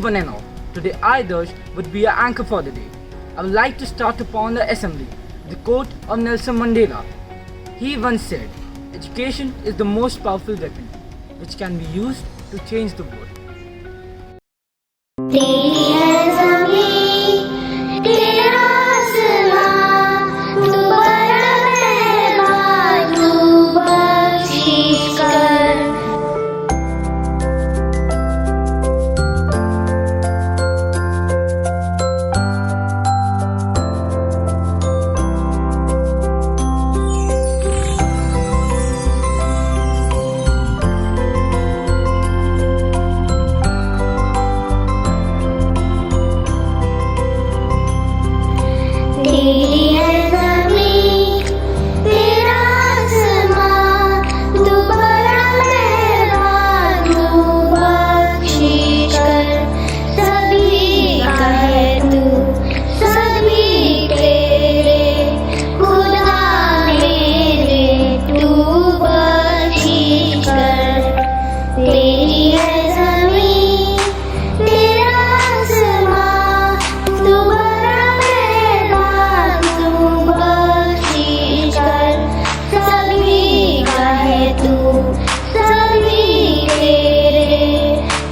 one and all. Today Adarsh would be an anchor for the day. I would like to start upon the assembly, the quote of Nelson Mandela. He once said, "Education is the most powerful weapon which can be used to change the world." तेरी है ज़मीं, तेरा आसमां, तू बड़ा मेहरबान, तू बख्शिश कर। तेरी है ज़मीं, तेरा आसमां, तू बड़ा मेहरबान, तू बख्शिश कर। सभी का है तू, सभी तेरे, खुदा मेरे, तू बख्शिश कर। तेरी है ज़मीं, तेरा आसमां, तू बड़ा मेहरबान, तू बख्शिश कर। सभी का है तू, सभी तेरे,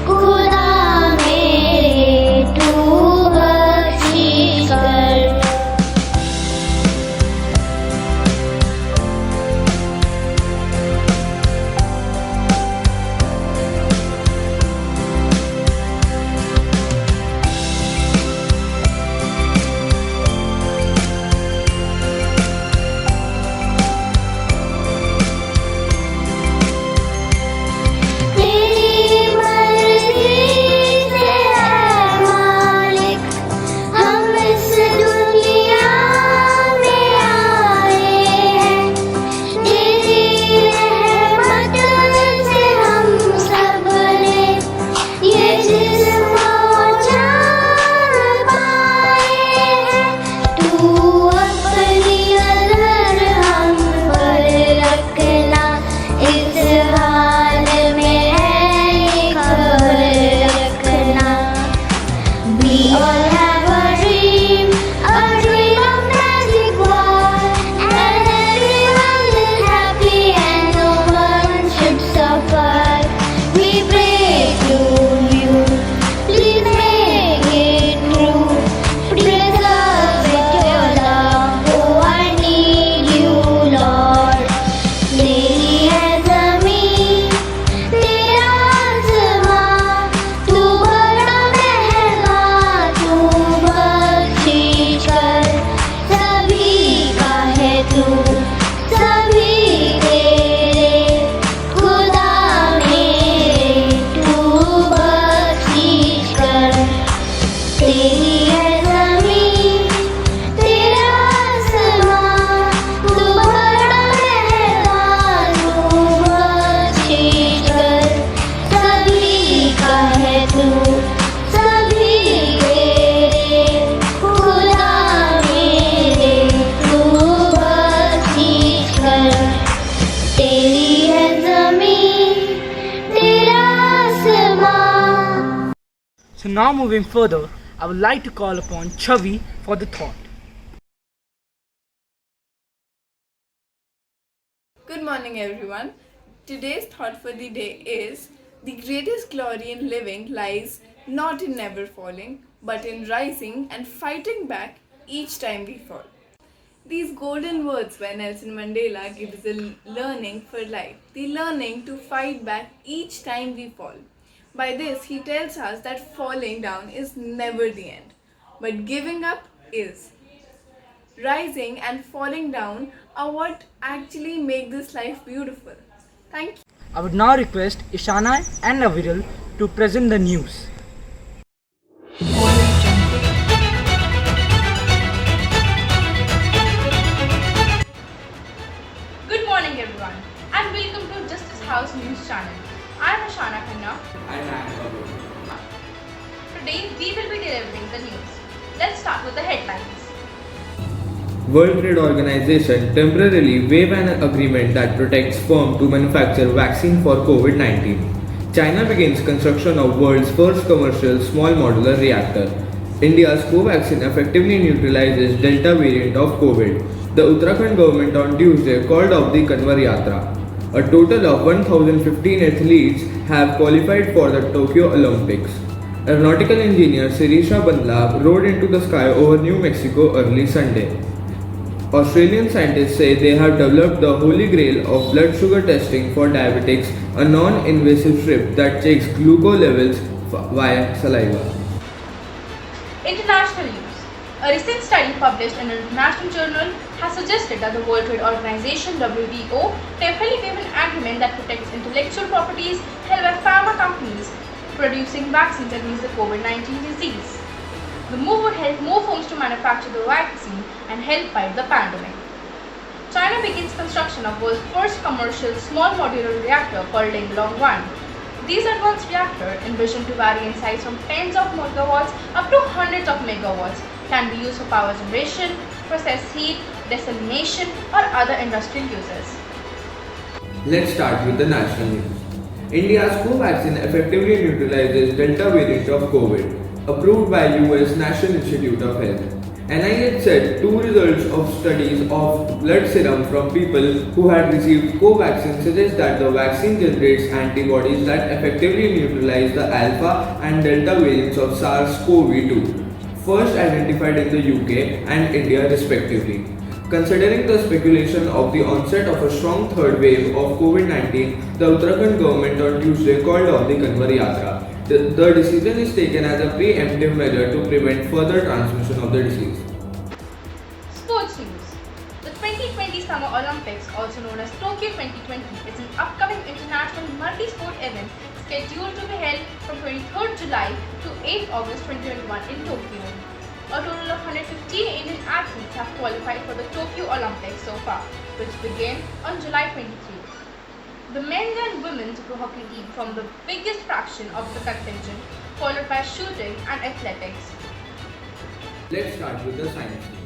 खुदा मेरे, तू बख्शिश कर। तेरी मर्ज़ी से है मालिक, हम इस दुनिया में आए हैं। तेरी रहमत से हम सबने ये जिस्म जान पाए हैं। तू अपनी नज़र हम पर रखना, इस हाल में है ये खबर रखना। We all have a dream of magic world, and everyone is happy and no one should suffer. We pray to you, please make it true. Preserve with your love, oh I need you Lord. तेरी है ज़मीं, तेरा आसमां, तू बड़ा मेहरबान, तू बख्शिश कर। सभी का है तू, सभी तेरे, खुदा मेरे, तू बख्शिश कर। तेरी है ज़मीं, तेरा आसमां, तू बड़ा मेहरबान, तू बख्शिश कर। सभी का है तू, सभी तेरे, खुदा मेरे, तू बख्शिश कर। तेरी है ज़मीं, तेरा आसमां। So now moving further, I would like to call upon Chavi for the thought. Good morning, everyone. Today's thought for the day is the greatest glory in living lies not in never falling, but in rising and fighting back each time we fall. These golden words by Nelson Mandela gives the learning for life, the learning to fight back each time we fall. By this, he tells us that falling down is never the end, but giving up is. Rising and falling down are what actually make this life beautiful. Thank you. I would now request Ishana and Naviral to present the news. Good morning everyone and welcome to Justice House News channel. I am Ashana Khanna. Today we will be delivering the news. Let's start with the headlines. World Trade Organization temporarily waive an agreement that protects firm to manufacture vaccine for COVID-19. China begins construction of world's first commercial small modular reactor. India's Covaxin effectively neutralizes Delta variant of COVID. The Uttarakhand government on Tuesday called off the Kanwar Yatra. A total of 1,015 athletes have qualified for the Tokyo Olympics. Aeronautical engineer Sirisha Bandla rode into the sky over New Mexico early Sunday. Australian scientists say they have developed the holy grail of blood sugar testing for diabetics, a non-invasive strip that checks glucose levels via saliva. International news. A recent study published in an international journal has suggested that the World Trade Organization (WTO) temporarily gave an agreement that protects intellectual properties held by pharma companies producing vaccines against the COVID-19 disease. The move would help more firms to manufacture the vaccine and help fight the pandemic. China begins construction of world's first commercial small modular reactor called Linglong 1. These advanced reactors, envisioned to vary in size from tens of megawatts up to hundreds of megawatts, can be used for power generation, process heat, desalination, or other industrial uses. Let's start with the national news. India's Covaxin effectively neutralizes Delta variant of COVID, approved by US National Institute of Health. NIH said two results of studies of blood serum from people who had received Covaxin suggest that the vaccine generates antibodies that effectively neutralize the Alpha and Delta variants of SARS-CoV-2, first identified in the UK and India respectively. Considering the speculation of the onset of a strong third wave of COVID-19, the Uttarakhand government on Tuesday called off the Kanwar Yatra. The decision is taken as a preemptive measure to prevent further transmission of the disease. Sports news. The 2020 Summer Olympics, also known as Tokyo 2020, is an upcoming international multi-sport event scheduled to be held from 23rd July to 8th August 2021 in Tokyo. A total of 115 Indian athletes have qualified for the Tokyo Olympics so far, which begin on July 23. The men's and women's hockey team form the biggest fraction of the contingent, followed by shooting and athletics. Let's start with the science news.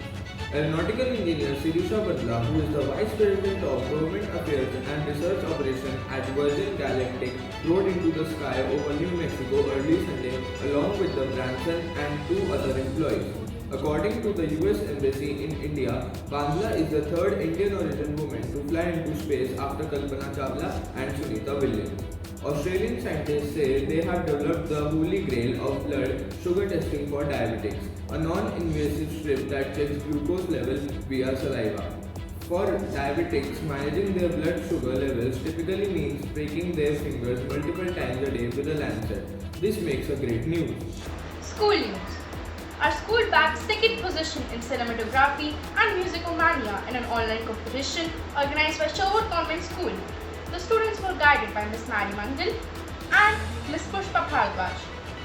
Aeronautical engineer Sirisha Bandla, who is the Vice President of Government Affairs and Research Operations at Virgin Galactic, rode into the sky over New Mexico early Sunday along with the Branson and two other employees. According to the US Embassy in India, Bandla is the third Indian origin woman to fly into space after Kalpana Chawla and Sunita Williams. Australian scientists say they have developed the holy grail of blood sugar testing for diabetics, a non-invasive strip that checks glucose levels via saliva. For diabetics, managing their blood sugar levels typically means breaking their fingers multiple times a day with a lancet. This makes a great news. School news. Our school bagged second position in cinematography and musicomania in an online competition organized by Sherwood Convent School. The students were guided by Miss Mary Mangal and Miss Pushpa Bhardwaj.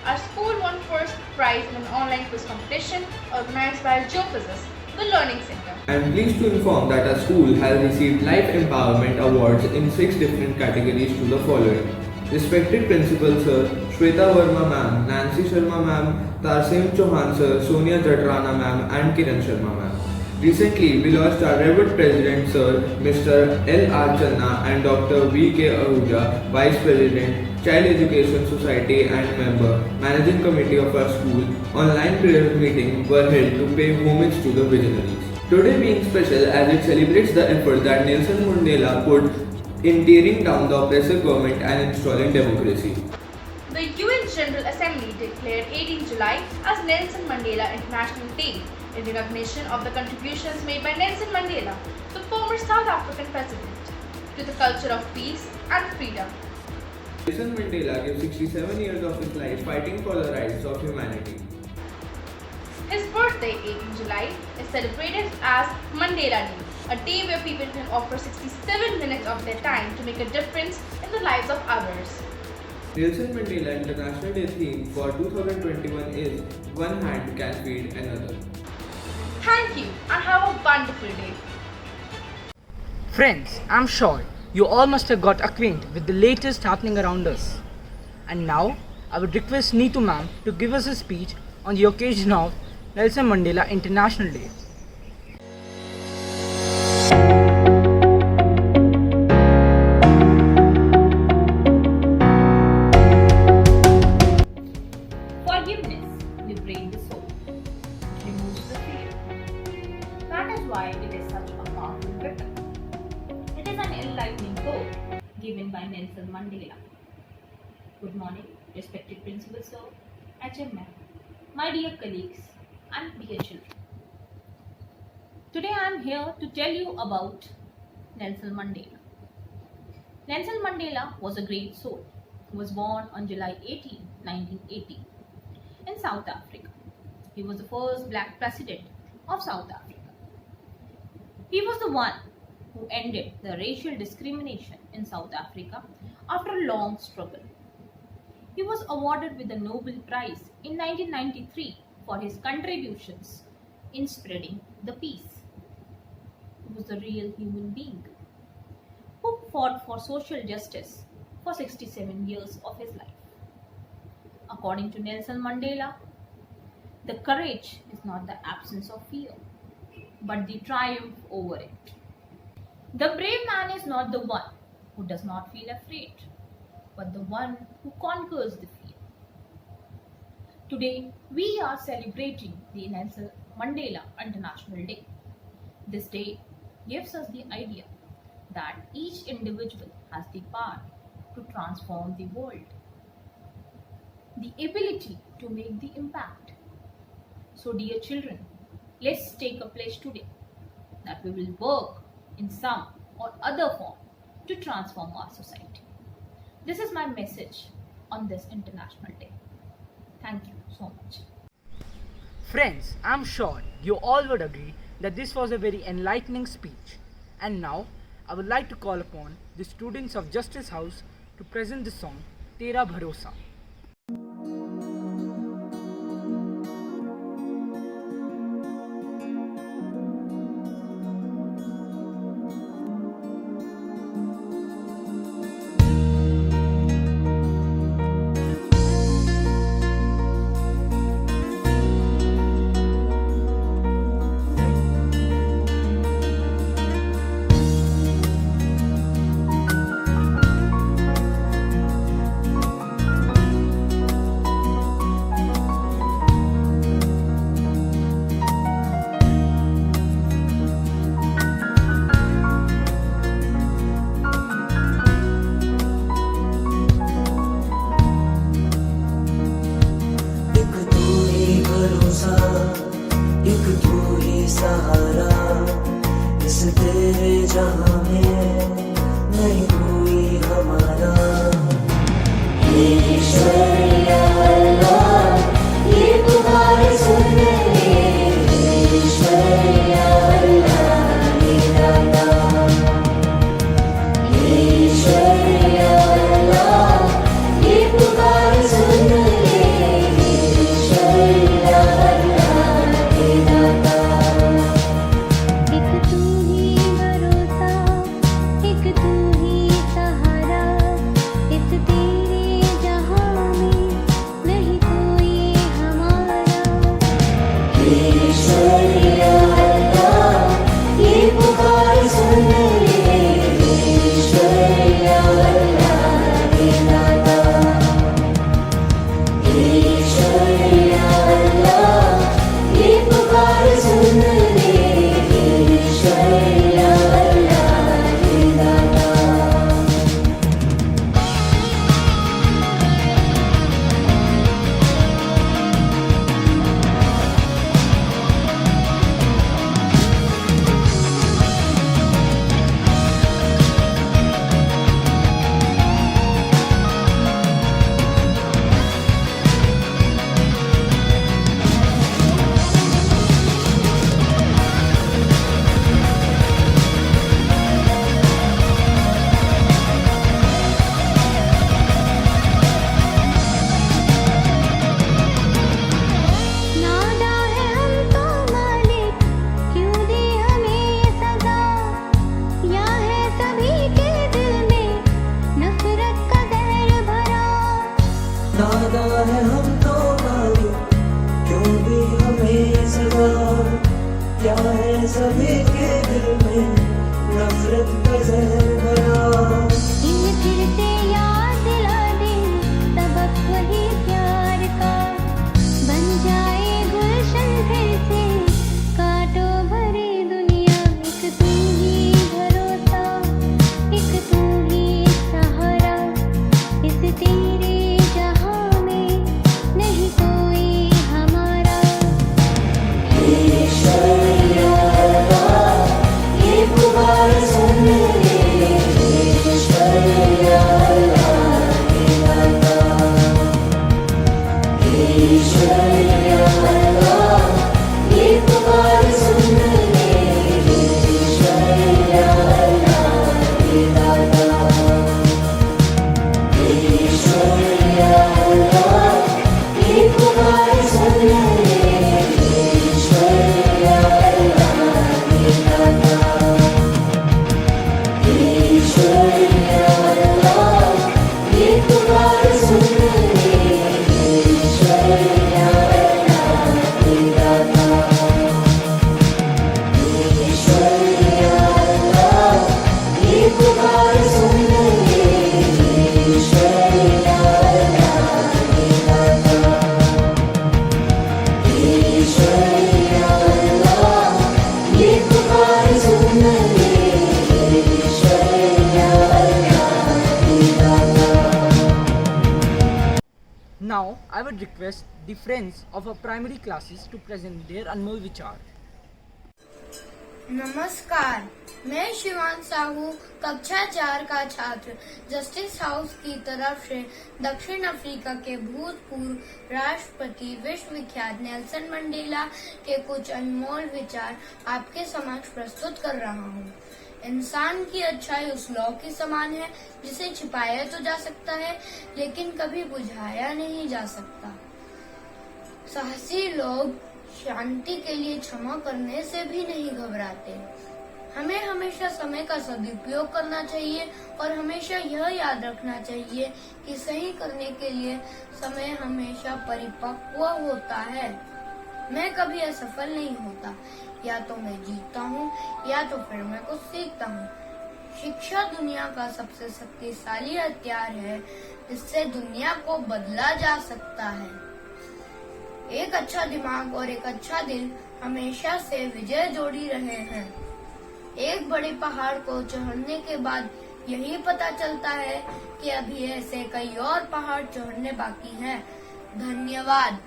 Our school won first prize in an online quiz competition organized by Geophysis, the Learning Center. I am pleased to inform that our school has received Life Empowerment Awards in 6 different categories to the following. Respected Principal Sir, Shweta Verma Ma'am, Nancy Sharma Ma'am, Tarsim Chauhan Sir, Sonia Jatrana Ma'am and Kiran Sharma Ma'am. Recently, we lost our Revit President Sir, Mr. L. R. Channa and Dr. V. K. Ahuja, Vice President, Child Education Society and member, Managing Committee of our school. Online prayer meetings were held to pay homage to the visionaries. Today being special as it celebrates the effort that Nelson Mandela put in tearing down the oppressive government and installing democracy. The UN General Assembly declared 18 July as Nelson Mandela International Day in recognition of the contributions made by Nelson Mandela, the former South African president, to the culture of peace and freedom. Nelson Mandela gives 67 years of his life fighting for the rights of humanity. His birthday, 18 July, is celebrated as Mandela Day, a day where people can offer 67 minutes of their time to make a difference in the lives of others. Nelson Mandela International Day theme for 2021 is One Hand Can Feed Another. Thank you and have a wonderful day. Friends, I'm sure you all must have got acquainted with the latest happening around us. And now, I would request Neetu ma'am to give us a speech on the occasion of Nelson Mandela International Day. an enlightening quote given by Nelson Mandela. Good morning, respected Principal Sir, HM, my dear colleagues, and dear children. Today I am here to tell you about Nelson Mandela. Nelson Mandela was a great soul who was born on July 18, 1980 in South Africa. He was the first black president of South Africa. He was the one who ended the racial discrimination in South Africa after a long struggle. He was awarded with the Nobel Prize in 1993 for his contributions in spreading the peace. He was a real human being who fought for social justice for 67 years of his life. According to Nelson Mandela, the courage is not the absence of fear, but the triumph over it. The brave man is not the one who does not feel afraid, but the one who conquers the fear. Today, we are celebrating the Nelson Mandela International Day. This day gives us the idea that each individual has the power to transform the world, the ability to make the impact. So, dear children, let's take a pledge today that we will work in some or other form to transform our society. This is my message on this International Day. Thank you so much. Friends, I'm sure you all would agree that this was a very enlightening speech. And now, I would like to call upon the students of Justice House to present the song Tera Bharosa. एक तू ही सहारा इस तेरे जहां में नहीं कोई हमारा। ईश्वर या अल्लाह ये पुकार सुन ले, ईश्वर या अल्लाह ये दाता, ईश्वर या अल्लाह ये पुकार सुन ले, ईश्वर या अल्लाह ये दाता। एक तू ही भरोसा, एक तू ही सहारा, इस तेरे जहां में नहीं कोई हमारा। ईश्वर या अल्लाह ये पुकार सुन ले, ईश्वर या अल्लाह ये दाता, ईश्वर या अल्लाह ये पुकार सुन ले, ईश्वर या अल्लाह ये दाता। नादा है हमको मालिक, क्यों दी हमें ये सजा, या है सभी के दिल में नफरत का जहर भरा। नादा है हम तो मालिक, क्यों भी हमें सजा, क्या है सभी के दिल में नफरत का जहर भरा। इन फिर से याद दिला दे सबक वही प्यार का, बन जाए गुलशन फिर से कांटों भरी दुनिया। एक तू ही भरोसा, पुकार सुन ले ईश्वर या अल्लाह हे दाता ईश्वर या अल्लाह ये पुकार सुन ले ईश्वर या अल्लाह हे दाता ईश्वर या अल्लाह ये पुकार सुन ले ईश्वर या अल्लाह हे दाता ईश्वर या अल्लाह ये पुकार सुन ले ईश्वर या अल्लाह हे दाता ईश्वर या अल्लाह ये पुकार सुन ले ईश्वर या अल्लाह हे दाता ईश्वर या अल्लाह ये पुकार सुन ले ईश्वर या अल्लाह हे दाता Now, I would request the friends of our primary classes to present their Anmol Vichar. नमस्कार, मैं शिवान साहू कक्षा 4 का छात्र जस्टिस हाउस की तरफ से दक्षिण अफ्रीका के भूतपूर्व राष्ट्रपति विश्व विख्यात नेल्सन मंडेला के कुछ अनमोल विचार आपके समक्ष प्रस्तुत कर रहा हूँ। इंसान की अच्छाई उस लौ के समान है जिसे छिपाया तो जा सकता है लेकिन कभी बुझाया नहीं जा सकता। साहसी लोग शांति के लिए क्षमा करने से भी नहीं घबराते। हमें हमेशा समय का सदुपयोग करना चाहिए और हमेशा यह याद रखना चाहिए कि सही करने के लिए समय हमेशा परिपक्व होता है। मैं कभी असफल नहीं होता, या तो मैं जीतता हूँ या तो फिर मैं कुछ सीखता हूँ। शिक्षा दुनिया का सबसे शक्तिशाली हथियार है जिससे दुनिया को बदला जा सकता है। एक अच्छा दिमाग और एक अच्छा दिल हमेशा से विजय जोड़ी रहे हैं। एक बड़े पहाड़ को चढ़ने के बाद यही पता चलता है कि अभी ऐसे कई और पहाड़ चढ़ने बाकी हैं। धन्यवाद।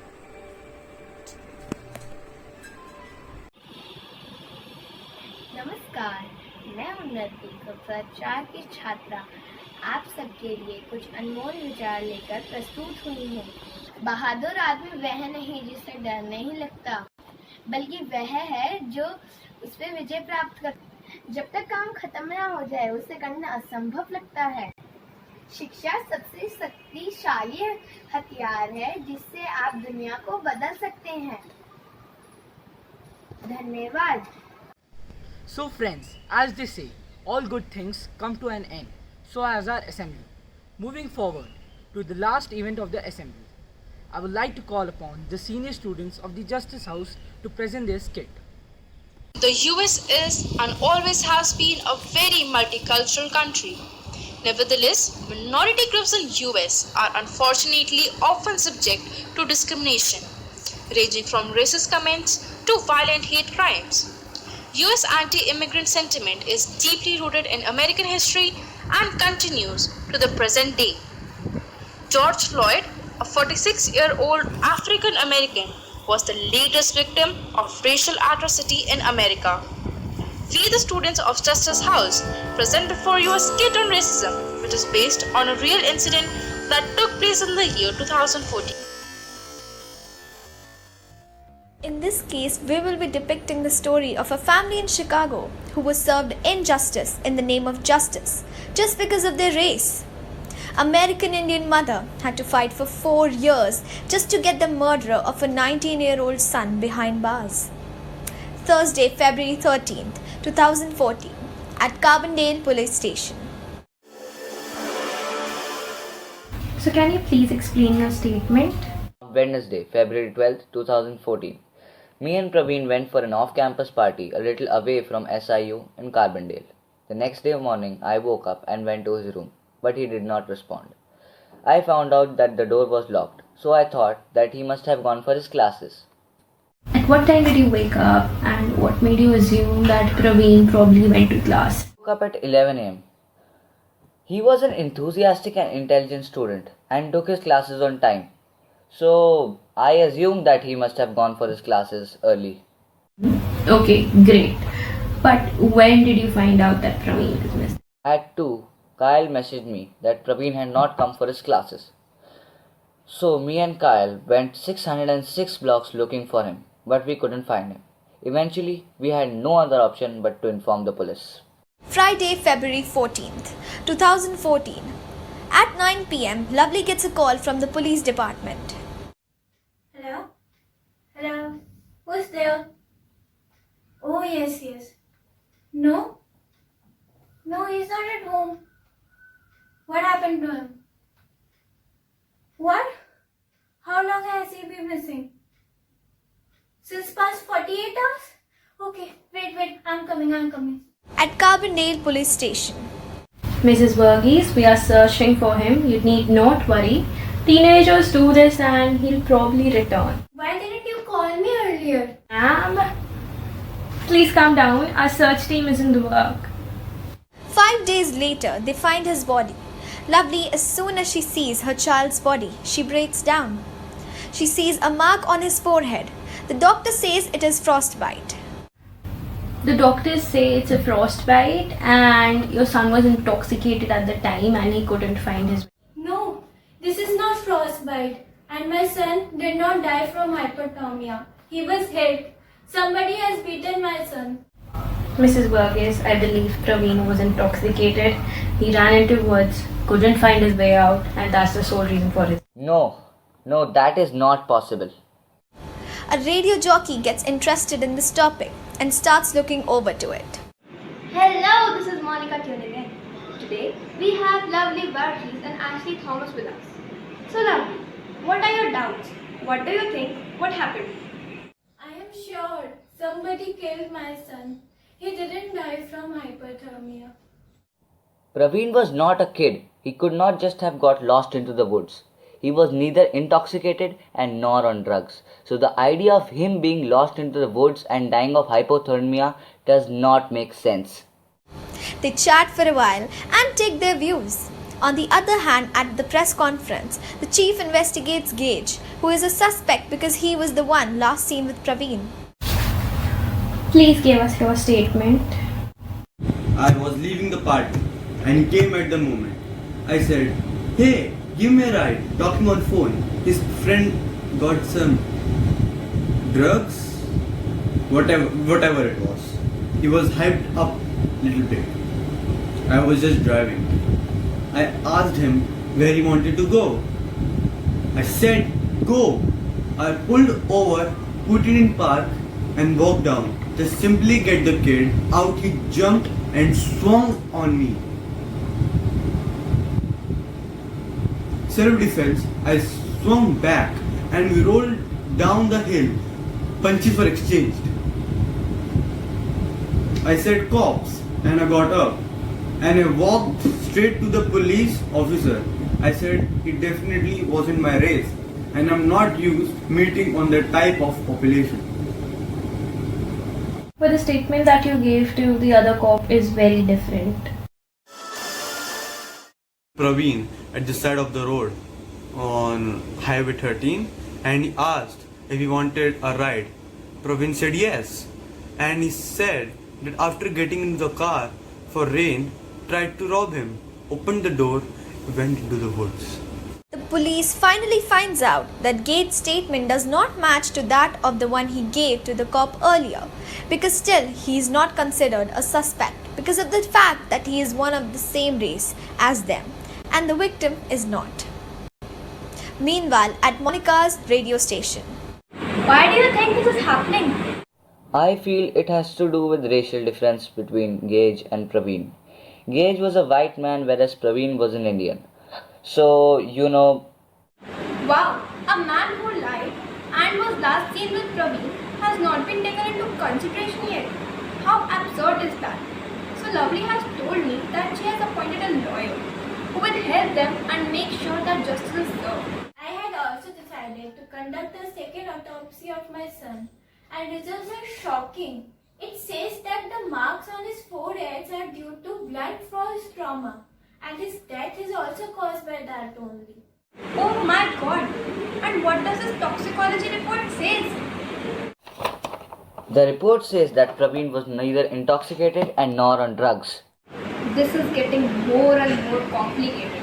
नमस्कार, मैं उन्नति कक्षा 4 की छात्रा आप सबके लिए कुछ अनमोल विचार लेकर प्रस्तुत हुई हूँ। बहादुर आदमी वह नहीं जिसे डर नहीं लगता, बल्कि वह है जो उस पे विजय प्राप्त कर। जब तक काम खत्म ना हो जाए उसे करना असंभव लगता है। शिक्षा सबसे शक्तिशाली हथियार है जिससे आप दुनिया को बदल सकते हैं। धन्यवाद। So friends, as they say, all good things come to an end. So as our assembly. Moving forward to the last event of the assembly, I would like to call upon the senior students of the Justice House to present their skit. The US is and always has been a very multicultural country. Nevertheless, minority groups in US are unfortunately often subject to discrimination, ranging from racist comments to violent hate crimes. US anti-immigrant sentiment is deeply rooted in American history and continues to the present day. George Floyd, a 46-year-old African American, was the latest victim of racial atrocity in America. We, the students of Justice House, present before you a skit on racism, which is based on a real incident that took place in the year 2014. In this case, we will be depicting the story of a family in Chicago who was served injustice in the name of justice just because of their race. American Indian mother had to fight for 4 years just to get the murderer of a 19-year-old son behind bars. Thursday, February 13th, 2014, at Carbondale Police Station. So can you please explain your statement? Wednesday, February 12th, 2014. Me and Praveen went for an off-campus party a little away from SIU in Carbondale. The next day morning, I woke up and went to his room, but he did not respond. I found out that the door was locked, so I thought that he must have gone for his classes. At what time did you wake up and what made you assume that Praveen probably went to class? I woke up at 11 am. He was an enthusiastic and intelligent student and took his classes on time. So I assumed that he must have gone for his classes early. Okay, great. But when did you find out that Praveen is missing? At 2, Kyle messaged me that Praveen had not come for his classes. So me and Kyle went 606 blocks looking for him, but we couldn't find him. Eventually, we had no other option but to inform the police. Friday, February 14th, 2014. At 9 pm, Lovely gets a call from the police department. Hello? Hello? Who's there? Oh, yes. No? No, he's not at home. What happened to him? What? How long has he been missing? Since past 48 hours? Okay, wait, I'm coming. At Carbondale Police Station. Mrs. Verghese, we are searching for him. You need not worry. Teenagers do this and he'll probably return. Why didn't you call me earlier? Ma'am, please calm down. Our search team is in the work. 5 days later, they find his body. Lovely, as soon as she sees her child's body, she breaks down. She sees a mark on his forehead. The doctor says it is frostbite. The doctors say it's a frostbite and your son was intoxicated at the time and he couldn't find his way. No, this is not frostbite. And my son did not die from hypothermia. He was hit. Somebody has beaten my son. Mrs. Verghese, I believe Praveen was intoxicated. He ran into woods, couldn't find his way out, and that's the sole reason for it. No, that is not possible. A radio jockey gets interested in this topic and starts looking over to it. Hello, this is Monica tuning in. Today we have Lovely Verghese and Ashley Thomas with us. So Lovely, what are your doubts? What do you think? What happened? I am sure somebody killed my son. He didn't die from hypothermia. Praveen was not a kid. He could not just have got lost into the woods. He was neither intoxicated and nor on drugs. So the idea of him being lost into the woods and dying of hypothermia does not make sense. They chat for a while and take their views. On the other hand, at the press conference, the chief investigates Gage, who is a suspect because he was the one last seen with Praveen. Please give us your statement. I was leaving the party and he came at the moment. I said, "Hey, give me a ride," talking on phone. His friend got some drugs, whatever it was. He was hyped up little bit. I was just driving. I asked him where he wanted to go. I said, "Go." I pulled over, put it in park and walked down. Just simply get the kid out. He jumped and swung on me. Self-defense, I swung back and we rolled down the hill. Punches were exchanged. I said, "Cops," and I got up and I walked straight to the police officer. I said it definitely wasn't my race and I'm not used meeting on that type of population. But the statement that you gave to the other cop is very different. Praveen at the side of the road on Highway 13 and he asked if he wanted a ride. Praveen said yes, and he said that after getting into the car for rain, tried to rob him, opened the door, went into the woods. The police finally finds out that Gage's statement does not match to that of the one he gave to the cop earlier, because still he is not considered a suspect because of the fact that he is one of the same race as them and the victim is not. Meanwhile, at Monica's radio station. Why do you think this is happening? I feel it has to do with racial difference between Gage and Praveen. Gage was a white man whereas Praveen was an Indian. So, Wow, a man who lied and was last seen with Praveen has not been taken into consideration yet. How absurd is that? So Lovely has told me that she has appointed a lawyer who will help them and make sure that justice is served. I had also decided to conduct a second autopsy of my son, and results are shocking. It says that the marks on his foreheads are due to blunt force trauma, and his death is also caused by that only. Oh my god! And what does his toxicology report say? The report says that Praveen was neither intoxicated and nor on drugs. This is getting more and more complicated.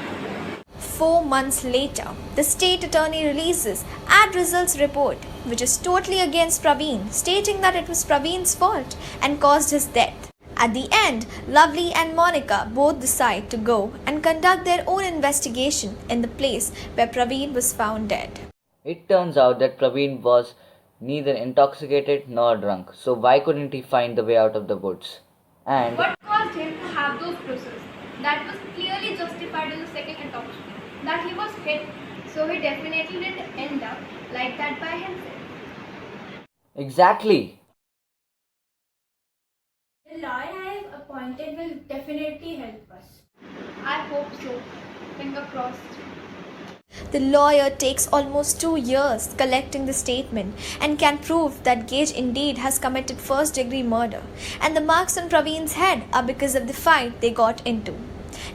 4 months later, the state attorney releases ad results report, which is totally against Praveen, stating that it was Praveen's fault and caused his death. At the end, Lovely and Monica both decide to go and conduct their own investigation in the place where Praveen was found dead. It turns out that Praveen was neither intoxicated nor drunk, so why couldn't he find the way out of the woods? And What caused him to have those bruises? That was clearly justified in the second autopsy. That he was hit, so he definitely didn't end up like that by himself. exactly. The lawyer I have appointed will definitely help us. I hope so. Finger crossed. The lawyer takes almost 2 years collecting the statement and can prove that Gage indeed has committed first-degree murder, and the marks on Praveen's head are because of the fight they got into.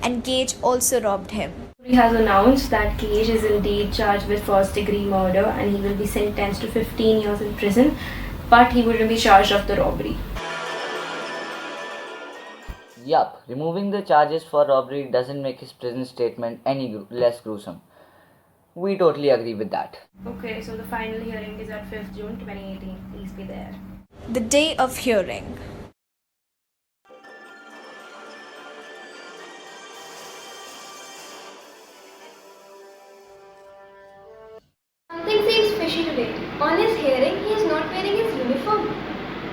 And Gage also robbed him. He has announced that Gage is indeed charged with first-degree murder and he will be sentenced to 15 years in prison, but he wouldn't be charged of the robbery. Yup, removing the charges for robbery doesn't make his prison statement any less gruesome. We totally agree with that. Okay, so the final hearing is at 5th June 2018. Please be there. The day of hearing. Something seems fishy today. On his hearing, he is not wearing his uniform.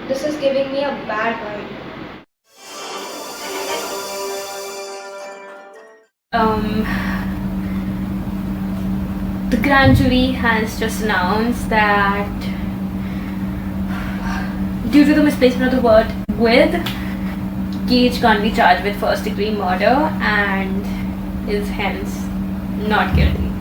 This is giving me a bad vibe. The grand jury has just announced that due to the misplacement of the word with, Gage can't be charged with first degree murder and is hence not guilty.